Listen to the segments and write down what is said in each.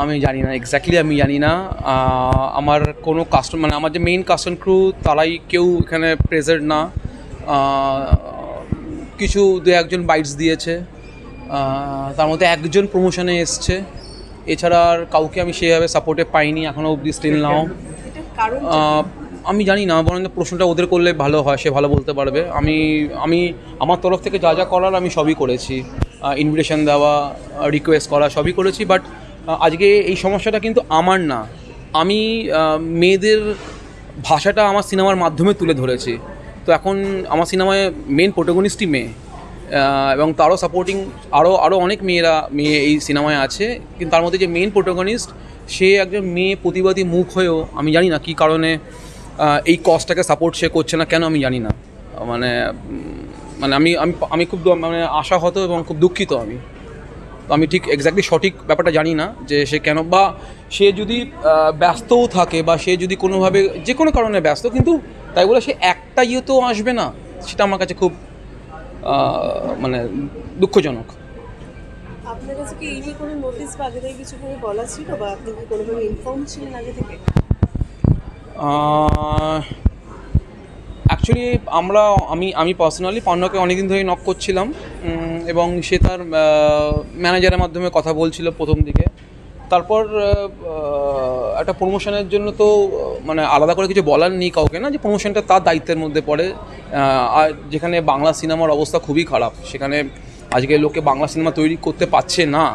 আমি জানি না, এক্স্যাক্টলি আমি জানি না। আমার কোনো কাস্টম মানে আমার যে মেইন কাস্টম ক্রু তারাই কেউ এখানে প্রেজেন্ট না। কিছু দু একজন বাইটস দিয়েছে, তার মধ্যে একজন প্রমোশনে এসছে, এছাড়া আর কাউকে আমি সেভাবে সাপোর্টে পাইনি এখনও অবধি, স্টিল নাও। আমি জানি না, বরং প্রশ্নটা ওদের করলে ভালো হয়, সে ভালো বলতে পারবে। আমি আমি আমার তরফ থেকে যা যা করার আমি সবই করেছি, ইনভিটেশন দেওয়া, রিকোয়েস্ট করা সবই করেছি। বাট আজকে এই সমস্যাটা কিন্তু আমার না, আমি মেয়েদের ভাষাটা আমার সিনেমার মাধ্যমে তুলে ধরেছি। তো এখন আমার সিনেমায় মেন প্রোটাগনিস্টই মেয়ে, এবং তারও সাপোর্টিং আরও অনেক মেয়ে এই সিনেমায় আছে, কিন্তু তার মধ্যে যে মেন প্রোটাগনিস্ট সে একজন মেয়ে প্রতিবাদী মুখ হয়েও আমি জানি না কী কারণে এই কজটাকে সাপোর্ট সে করছে না, কেন আমি জানি না। মানে মানে আমি আমি আমি খুব মানে আশাহত এবং খুব দুঃখিত। আমি ঠিক এক্স্যাক্টলি সঠিক ব্যাপারটা জানি না যে সে কেন, বা সে যদি ব্যস্তও থাকে বা সে যদি কোনোভাবে যে কোনো কারণে ব্যস্ত, কিন্তু তাই বলে সে একটা ইয়েতেও আসবে না, সেটা আমার কাছে খুব মানে দুঃখজনক। আপনার কাছে কি এই নিয়ে কোনো নোটিশ বা আগে থেকে কিছু করে বলা ছিল, বা আপনি কি কোনোভাবে ইনফর্ম ছিলেন আগে থেকে? অ্যাকচুয়ালি আমি পার্সোনালি পান্ডাকে অনেকদিন ধরেই নক করছিলাম, এবং সে তার ম্যানেজারের মাধ্যমে কথা বলছিল প্রথম দিকে। তারপর একটা প্রমোশনের জন্য তো মানে আলাদা করে কিছু বলার নেই কাউকে, না যে প্রমোশনটা তার দায়িত্বের মধ্যে পড়ে। আর যেখানে বাংলা সিনেমার অবস্থা খুবই খারাপ, সেখানে আজকে লোকে বাংলা সিনেমা তৈরি করতে পারছে না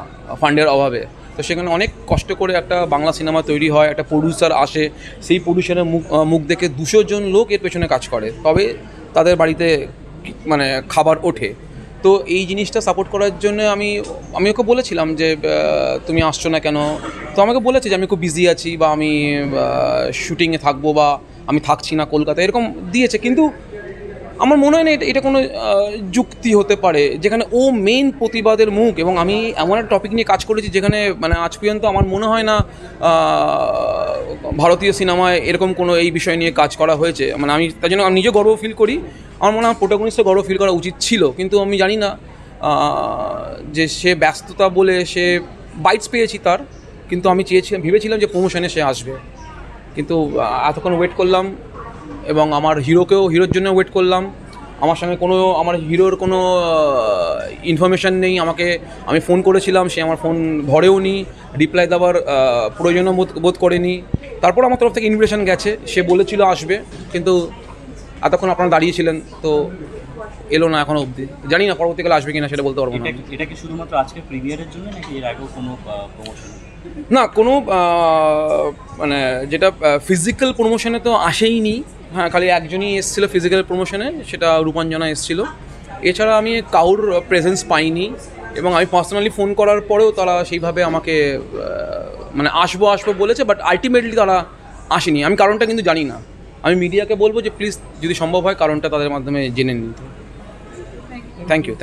ফান্ডের অভাবে। তো সেখানে অনেক কষ্ট করে একটা বাংলা সিনেমা তৈরি হয়, একটা প্রডিউসার আসে, সেই প্রডিউসারের মুখ দেখে 200 জন লোক এর পেছনে কাজ করে, তবে তাদের বাড়িতে মানে খাবার ওঠে। তো এই জিনিসটা সাপোর্ট করার জন্য আমি ওকে বলেছিলাম যে তুমি আসছো না কেন। তো আমাকে বলেছে যে আমি খুব বিজি আছি, বা আমি শুটিংয়ে থাকবো, বা আমি থাকছি না কলকাতায়, এরকম দিয়েছে। কিন্তু আমার মনে হয় না এটা কোনো যুক্তি হতে পারে, যেখানে ও মেইন প্রতিবাদের মুখ, এবং আমি এমন একটা টপিক নিয়ে কাজ করেছি যেখানে মানে আজ পর্যন্ত আমার মনে হয় না ভারতীয় সিনেমায় এরকম কোনো এই বিষয় নিয়ে কাজ করা হয়েছে। মানে আমি তার জন্য আমি নিজে গর্ব ফিল করি, আমার মনে হয় প্রোটাগনিস্টও গর্ব ফিল করা উচিত ছিল। কিন্তু আমি জানি না যে সে ব্যস্ততা বলে সে বাইটস পেয়েছি তার, কিন্তু আমি ভেবেছিলাম যে প্রমোশনে সে আসবে, কিন্তু এতক্ষণ ওয়েট করলাম, এবং আমার হিরোর জন্য ওয়েট করলাম। আমার হিরোর কোনো ইনফরমেশান নেই। আমি ফোন করেছিলাম, সে আমার ফোন ধরেও নি, রিপ্লাই দেওয়ার প্রয়োজনও বোধ করেনি। তারপর আমার তরফ থেকে ইনভিটেশন গেছে, সে বলেছিল আসবে, কিন্তু এতক্ষণ আপনারা দাঁড়িয়েছিলেন, তো এলো না এখনও অবধি। জানি না পরবর্তীকালে আসবে কিনা, সেটা বলতে পারবো না। এটা কি শুধুমাত্র আজকে প্রিমিয়ারের জন্য, নাকি এর আগেও কোনো প্রমোশন? না, কোনো মানে যেটা ফিজিক্যাল প্রমোশনে তো আসেইনি। হ্যাঁ, খালি একজনই এসেছিলো ফিজিক্যাল প্রমোশনে, সেটা রূপাঞ্জনা এসেছিলো। এছাড়া আমি কাউর প্রেজেন্স পাইনি, এবং আমি পার্সোনালি ফোন করার পরেও তারা সেইভাবে আমাকে মানে আসবো বলেছে, বাট আলটিমেটলি তারা আসেনি। আমি কারণটা কিন্তু জানি না, আমি মিডিয়াকে বলবো যে প্লিজ যদি সম্ভব হয় কারণটা তাদের মাধ্যমে জেনে নিতে। Thank you.